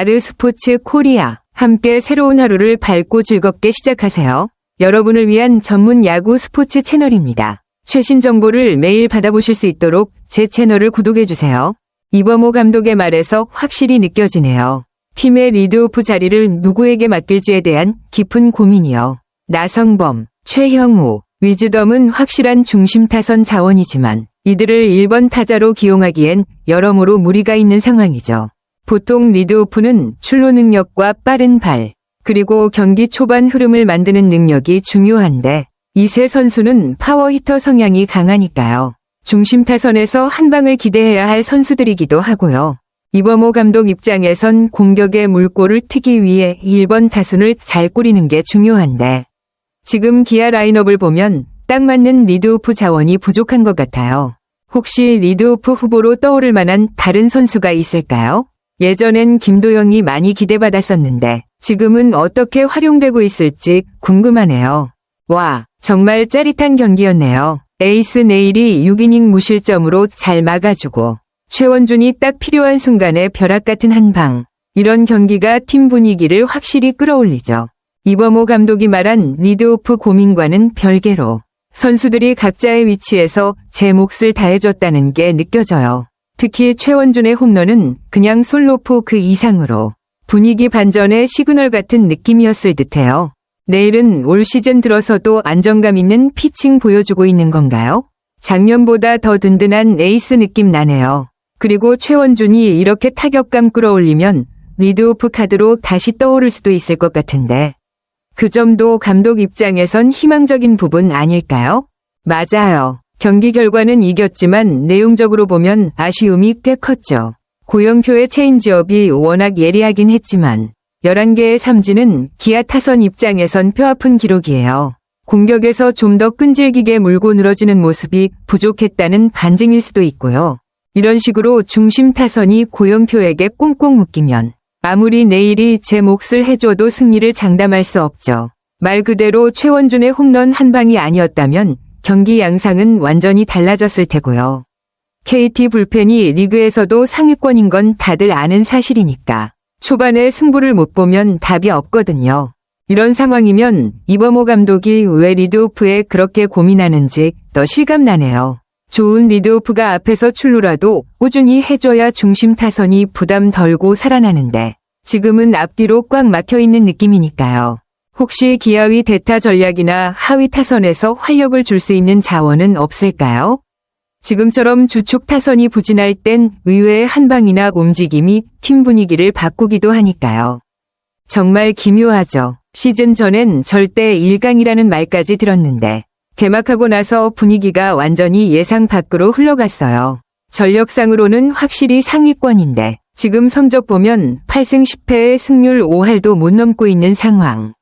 아르스포츠 코리아. 함께 새로운 하루를 밝고 즐겁게 시작하세요. 여러분을 위한 전문 야구 스포츠 채널입니다. 최신 정보를 매일 받아보실 수 있도록 제 채널을 구독해주세요. 이범호 감독의 말에서 확실히 느껴지네요. 팀의 리드오프 자리를 누구에게 맡길지에 대한 깊은 고민이요. 나성범, 최형우, 위즈덤은 확실한 중심 타선 자원이지만 이들을 1번 타자로 기용하기엔 여러모로 무리가 있는 상황이죠. 보통 리드오프는 출루 능력과 빠른 발, 그리고 경기 초반 흐름을 만드는 능력이 중요한데 이 세 선수는 파워히터 성향이 강하니까요. 중심 타선에서 한 방을 기대해야 할 선수들이기도 하고요. 이범호 감독 입장에선 공격의 물꼬를 트기 위해 1번 타순을 잘 꾸리는 게 중요한데 지금 기아 라인업을 보면 딱 맞는 리드오프 자원이 부족한 것 같아요. 혹시 리드오프 후보로 떠오를 만한 다른 선수가 있을까요? 예전엔 김도영이 많이 기대받았었는데 지금은 어떻게 활용되고 있을지 궁금하네요. 와, 정말 짜릿한 경기였네요. 에이스 네일이 6이닝 무실점으로 잘 막아주고 최원준이 딱 필요한 순간에 벼락 같은 한 방. 이런 경기가 팀 분위기를 확실히 끌어올리죠. 이범호 감독이 말한 리드오프 고민과는 별개로 선수들이 각자의 위치에서 제 몫을 다해줬다는 게 느껴져요. 특히 최원준의 홈런은 그냥 솔로포 그 이상으로 분위기 반전의 시그널 같은 느낌이었을 듯해요. 내일은 올 시즌 들어서도 안정감 있는 피칭 보여주고 있는 건가요? 작년보다 더 든든한 에이스 느낌 나네요. 그리고 최원준이 이렇게 타격감 끌어올리면 리드오프 카드로 다시 떠오를 수도 있을 것 같은데 그 점도 감독 입장에선 희망적인 부분 아닐까요? 맞아요. 경기 결과는 이겼지만 내용적으로 보면 아쉬움이 꽤 컸죠. 고영표의 체인지업이 워낙 예리하긴 했지만 11개의 삼진은 기아 타선 입장에선 뼈아픈 기록이에요. 공격에서 좀 더 끈질기게 물고 늘어지는 모습이 부족했다는 반증일 수도 있고요. 이런 식으로 중심 타선이 고영표에게 꽁꽁 묶이면 아무리 내일이 제 몫을 해줘도 승리를 장담할 수 없죠. 말 그대로 최원준의 홈런 한 방이 아니었다면 경기 양상은 완전히 달라졌을 테고요. KT 불펜이 리그에서도 상위권인 건 다들 아는 사실이니까 초반에 승부를 못 보면 답이 없거든요. 이런 상황이면 이범호 감독이 왜 리드오프에 그렇게 고민하는지 더 실감나네요. 좋은 리드오프가 앞에서 출루라도 꾸준히 해줘야 중심 타선이 부담 덜고 살아나는데 지금은 앞뒤로 꽉 막혀있는 느낌이니까요. 혹시 기아위 대타 전략이나 하위 타선에서 활력을 줄 수 있는 자원은 없을까요? 지금처럼 주축 타선이 부진할 땐 의외의 한 방이나 움직임이 팀 분위기를 바꾸기도 하니까요. 정말 기묘하죠. 시즌 전엔 절대 1강이라는 말까지 들었는데 개막하고 나서 분위기가 완전히 예상 밖으로 흘러갔어요. 전력상으로는 확실히 상위권인데 지금 성적 보면 8승 10패의 승률 5할도 못 넘고 있는 상황.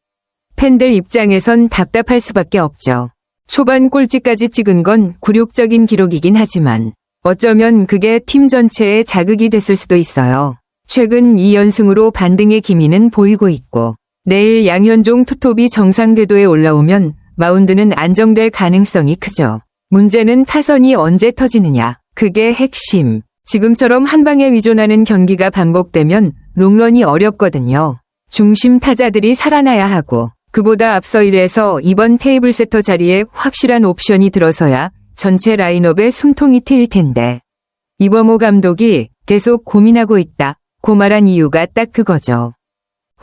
팬들 입장에선 답답할 수밖에 없죠. 초반 꼴찌까지 찍은 건 굴욕적인 기록이긴 하지만 어쩌면 그게 팀 전체에 자극이 됐을 수도 있어요. 최근 2연승으로 반등의 기미는 보이고 있고 내일 양현종 투톱이 정상 궤도에 올라오면 마운드는 안정될 가능성이 크죠. 문제는 타선이 언제 터지느냐. 그게 핵심. 지금처럼 한 방에 위존하는 경기가 반복되면 롱런이 어렵거든요. 중심 타자들이 살아나야 하고 그보다 앞서 1에서 2번 테이블 세터 자리에 확실한 옵션이 들어서야 전체 라인업에 숨통이 트일 텐데 이범호 감독이 계속 고민하고 있다고 말한 이유가 딱 그거죠.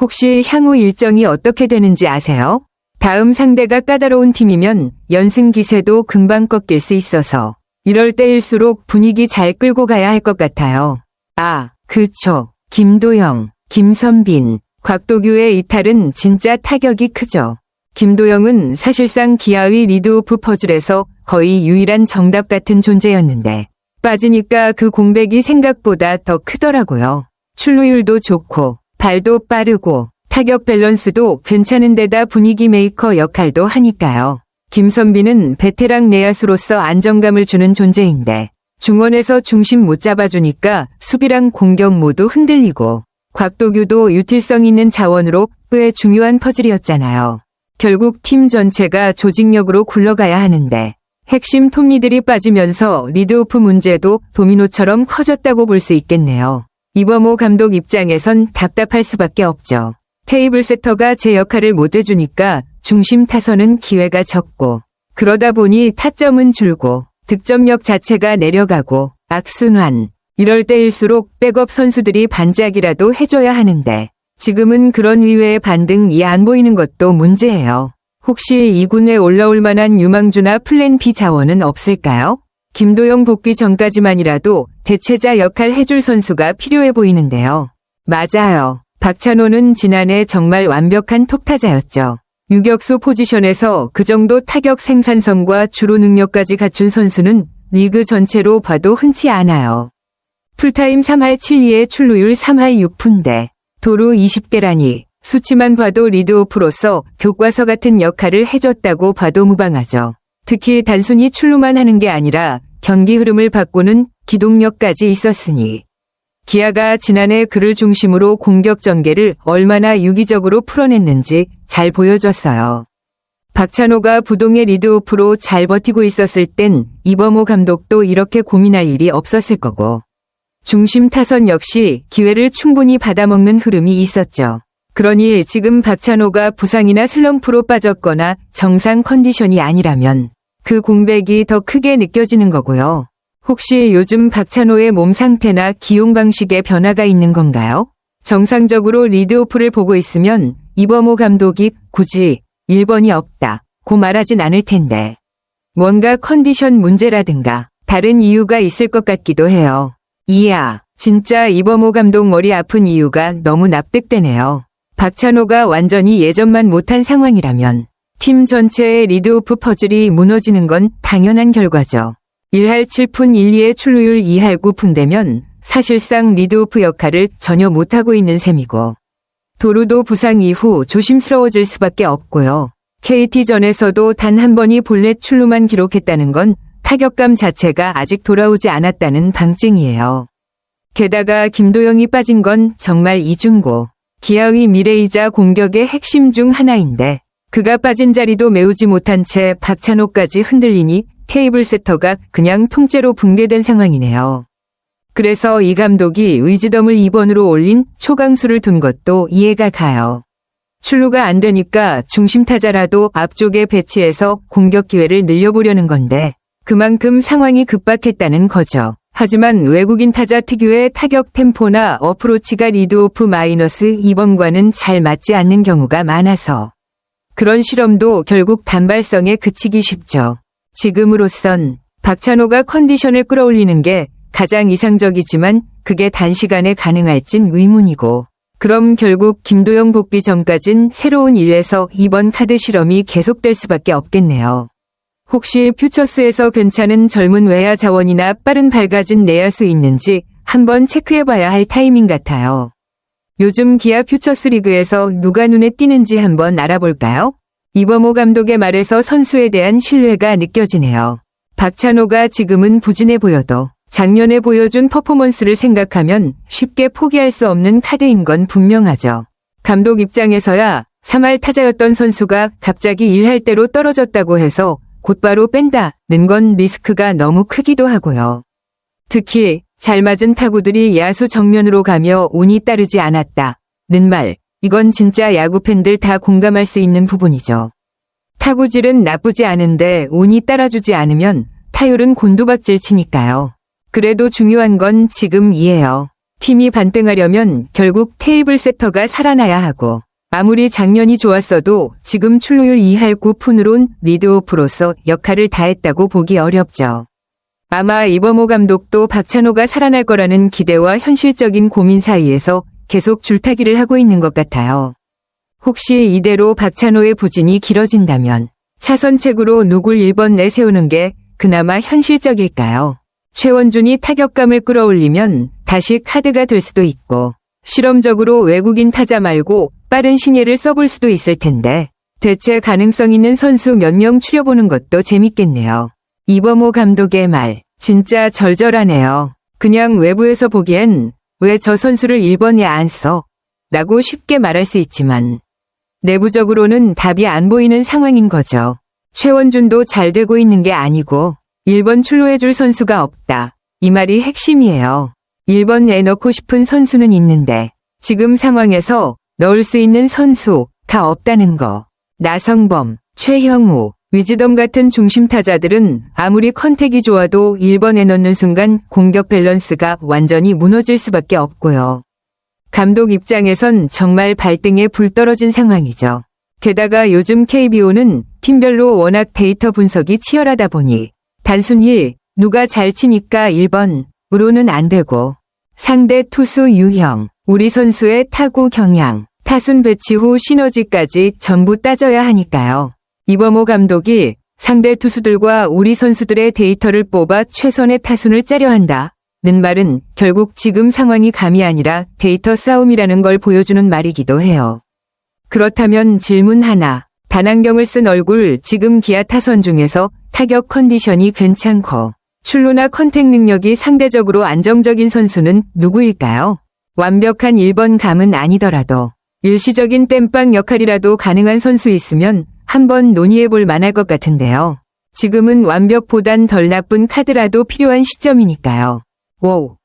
혹시 향후 일정이 어떻게 되는지 아세요? 다음 상대가 까다로운 팀이면 연승 기세도 금방 꺾일 수 있어서 이럴 때일수록 분위기 잘 끌고 가야 할 것 같아요. 아, 그쵸. 김도영, 김선빈, 곽도규의 이탈은 진짜 타격이 크죠. 김도영은 사실상 기아위 리드오프 퍼즐에서 거의 유일한 정답 같은 존재였는데 빠지니까 그 공백이 생각보다 더 크더라고요. 출루율도 좋고 발도 빠르고 타격 밸런스도 괜찮은 데다 분위기 메이커 역할도 하니까요. 김선빈은 베테랑 내야수로서 안정감을 주는 존재인데 중원에서 중심 못 잡아주니까 수비랑 공격 모두 흔들리고 곽도규도 유틸성 있는 자원으로 꽤 중요한 퍼즐이었잖아요. 결국 팀 전체가 조직력으로 굴러가야 하는데 핵심 톱니들이 빠지면서 리드오프 문제도 도미노처럼 커졌다고 볼 수 있겠네요. 이범호 감독 입장에선 답답할 수밖에 없죠. 테이블 세터가 제 역할을 못 해주니까 중심 타선은 기회가 적고, 그러다 보니 타점은 줄고 득점력 자체가 내려가고 악순환. 이럴 때일수록 백업 선수들이 반짝이라도 해줘야 하는데 지금은 그런 의외의 반등이 안 보이는 것도 문제예요. 혹시 2군에 올라올 만한 유망주나 플랜 B 자원은 없을까요? 김도영 복귀 전까지만이라도 대체자 역할 해줄 선수가 필요해 보이는데요. 맞아요. 박찬호는 지난해 정말 완벽한 톱타자였죠. 유격수 포지션에서 그 정도 타격 생산성과 주로 능력까지 갖춘 선수는 리그 전체로 봐도 흔치 않아요. 풀타임 3할 7리의 출루율 3할 6푼대, 도루 20개라니 수치만 봐도 리드오프로서 교과서 같은 역할을 해줬다고 봐도 무방하죠. 특히 단순히 출루만 하는 게 아니라 경기 흐름을 바꾸는 기동력까지 있었으니 기아가 지난해 그를 중심으로 공격 전개를 얼마나 유기적으로 풀어냈는지 잘 보여줬어요. 박찬호가 부동의 리드오프로 잘 버티고 있었을 땐 이범호 감독도 이렇게 고민할 일이 없었을 거고 중심 타선 역시 기회를 충분히 받아먹는 흐름이 있었죠. 그러니 지금 박찬호가 부상이나 슬럼프로 빠졌거나 정상 컨디션이 아니라면 그 공백이 더 크게 느껴지는 거고요. 혹시 요즘 박찬호의 몸 상태나 기용 방식에 변화가 있는 건가요? 정상적으로 리드오프를 보고 있으면 이범호 감독이 굳이 1번이 없다고 말하진 않을 텐데 뭔가 컨디션 문제라든가 다른 이유가 있을 것 같기도 해요. 이야, 진짜 이범호 감독 머리 아픈 이유가 너무 납득되네요. 박찬호가 완전히 예전만 못한 상황이라면 팀 전체의 리드오프 퍼즐이 무너지는 건 당연한 결과죠. 1할 7푼 1리의 출루율 2할 9푼대면 사실상 리드오프 역할을 전혀 못하고 있는 셈이고 도루도 부상 이후 조심스러워질 수밖에 없고요. KT전에서도 단 한 번이 볼넷 출루만 기록했다는 건 타격감 자체가 아직 돌아오지 않았다는 방증이에요. 게다가 김도영이 빠진 건 정말 이중고, 기아의 미래이자 공격의 핵심 중 하나인데 그가 빠진 자리도 메우지 못한 채 박찬호까지 흔들리니 테이블 세터가 그냥 통째로 붕괴된 상황이네요. 그래서 이 감독이 의지덤을 2번으로 올린 초강수를 둔 것도 이해가 가요. 출루가 안 되니까 중심 타자라도 앞쪽에 배치해서 공격 기회를 늘려보려는 건데 그만큼 상황이 급박했다는 거죠. 하지만 외국인 타자 특유의 타격 템포나 어프로치가 리드오프 -2번과는 잘 맞지 않는 경우가 많아서 그런 실험도 결국 단발성에 그치기 쉽죠. 지금으로선 박찬호가 컨디션을 끌어올리는 게 가장 이상적이지만 그게 단시간에 가능할진 의문이고 그럼 결국 김도영 복귀 전까진 새로운 1에서 2번 카드 실험이 계속될 수밖에 없겠네요. 혹시 퓨처스에서 괜찮은 젊은 외야 자원이나 빠른 밝아진 내야수 있는지 한번 체크해봐야 할 타이밍 같아요. 요즘 기아 퓨처스 리그에서 누가 눈에 띄는지 한번 알아볼까요? 이범호 감독의 말에서 선수에 대한 신뢰가 느껴지네요. 박찬호가 지금은 부진해 보여도 작년에 보여준 퍼포먼스를 생각하면 쉽게 포기할 수 없는 카드인 건 분명하죠. 감독 입장에서야 3할 타자였던 선수가 갑자기 1할 대로 떨어졌다고 해서 곧바로 뺀다는 건 리스크가 너무 크기도 하고요. 특히 잘 맞은 타구들이 야수 정면으로 가며 운이 따르지 않았다는 말, 이건 진짜 야구 팬들 다 공감할 수 있는 부분이죠. 타구질은 나쁘지 않은데 운이 따라주지 않으면 타율은 곤두박질 치니까요. 그래도 중요한 건 지금이에요. 팀이 반등하려면 결국 테이블 세터가 살아나야 하고 아무리 작년이 좋았어도 지금 출루율 2할 9푼으론 리드오프로서 역할을 다했다고 보기 어렵죠. 아마 이범호 감독도 박찬호가 살아날 거라는 기대와 현실적인 고민 사이에서 계속 줄타기를 하고 있는 것 같아요. 혹시 이대로 박찬호의 부진이 길어진다면 차선책으로 누굴 1번 내세우는 게 그나마 현실적일까요? 최원준이 타격감을 끌어올리면 다시 카드가 될 수도 있고 실험적으로 외국인 타자 말고 빠른 신예를 써볼 수도 있을 텐데 대체 가능성 있는 선수 몇 명 추려보는 것도 재밌겠네요. 이범호 감독의 말 진짜 절절하네요. 그냥 외부에서 보기엔 왜 저 선수를 1번에 안 써? 라고 쉽게 말할 수 있지만 내부적으로는 답이 안 보이는 상황인 거죠. 최원준도 잘 되고 있는 게 아니고 1번 출루해줄 선수가 없다. 이 말이 핵심이에요. 1번에 넣고 싶은 선수는 있는데 지금 상황에서 넣을 수 있는 선수가 없다는 거. 나성범, 최형우, 위즈덤 같은 중심 타자들은 아무리 컨택이 좋아도 1번에 넣는 순간 공격 밸런스가 완전히 무너질 수밖에 없고요. 감독 입장에선 정말 발등에 불 떨어진 상황이죠. 게다가 요즘 KBO는 팀별로 워낙 데이터 분석이 치열하다 보니 단순히 누가 잘 치니까 1번으로는 안 되고 상대 투수 유형, 우리 선수의 타구 경향, 타순 배치 후 시너지까지 전부 따져야 하니까요. 이범호 감독이 상대 투수들과 우리 선수들의 데이터를 뽑아 최선의 타순을 짜려 한다는 말은 결국 지금 상황이 감이 아니라 데이터 싸움이라는 걸 보여주는 말이기도 해요. 그렇다면 질문 하나. 단안경을 쓴 얼굴 지금 기아 타선 중에서 타격 컨디션이 괜찮고 출루나 컨택 능력이 상대적으로 안정적인 선수는 누구일까요? 완벽한 1번 감은 아니더라도 일시적인 땜빵 역할이라도 가능한 선수 있으면 한번 논의해볼 만할 것 같은데요. 지금은 완벽보단 덜 나쁜 카드라도 필요한 시점이니까요.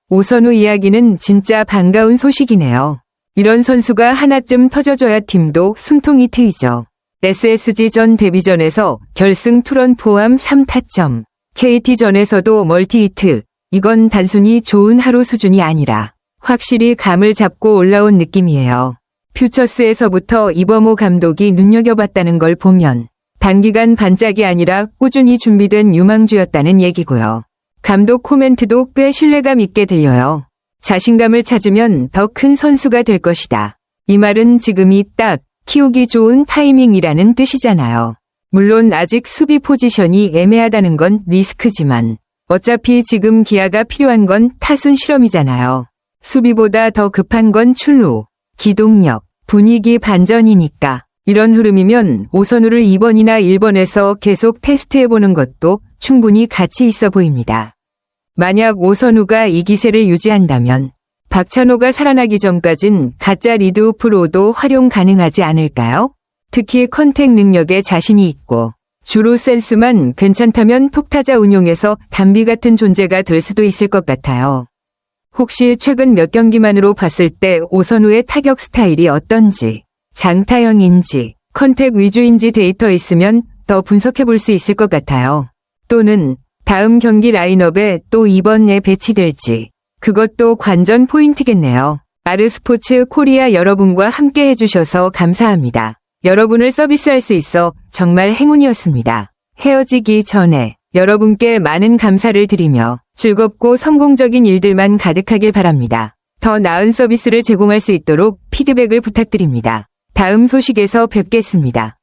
오선우 이야기는 진짜 반가운 소식이네요. 이런 선수가 하나쯤 터져줘야 팀도 숨통이 트이죠. SSG전 데뷔전에서 결승 투런 포함 3타점, KT전에서도 멀티히트, 이건 단순히 좋은 하루 수준이 아니라 확실히 감을 잡고 올라온 느낌이에요. 퓨처스에서부터 이범호 감독이 눈여겨봤다는 걸 보면 단기간 반짝이 아니라 꾸준히 준비된 유망주였다는 얘기고요. 감독 코멘트도 꽤 신뢰감 있게 들려요. 자신감을 찾으면 더 큰 선수가 될 것이다. 이 말은 지금이 딱 키우기 좋은 타이밍이라는 뜻이잖아요. 물론 아직 수비 포지션이 애매하다는 건 리스크지만 어차피 지금 기아가 필요한 건 타순 실험이잖아요. 수비보다 더 급한 건 출루, 기동력, 분위기 반전이니까. 이런 흐름이면 오선우를 2번이나 1번에서 계속 테스트해보는 것도 충분히 가치 있어 보입니다. 만약 오선우가 이 기세를 유지한다면 박찬호가 살아나기 전까진 가짜 리드오프로도 활용 가능하지 않을까요? 특히 컨택 능력에 자신이 있고 주루 센스만 괜찮다면 톡타자 운용에서 담비 같은 존재가 될 수도 있을 것 같아요. 혹시 최근 몇 경기만으로 봤을 때 오선우의 타격 스타일이 어떤지, 장타형인지, 컨택 위주인지 데이터 있으면 더 분석해 볼 수 있을 것 같아요. 또는 다음 경기 라인업에 또 2번에 배치될지, 그것도 관전 포인트겠네요. 아르스포츠 코리아 여러분과 함께 해주셔서 감사합니다. 여러분을 서비스할 수 있어 정말 행운이었습니다. 헤어지기 전에 여러분께 많은 감사를 드리며 즐겁고 성공적인 일들만 가득하길 바랍니다. 더 나은 서비스를 제공할 수 있도록 피드백을 부탁드립니다. 다음 소식에서 뵙겠습니다.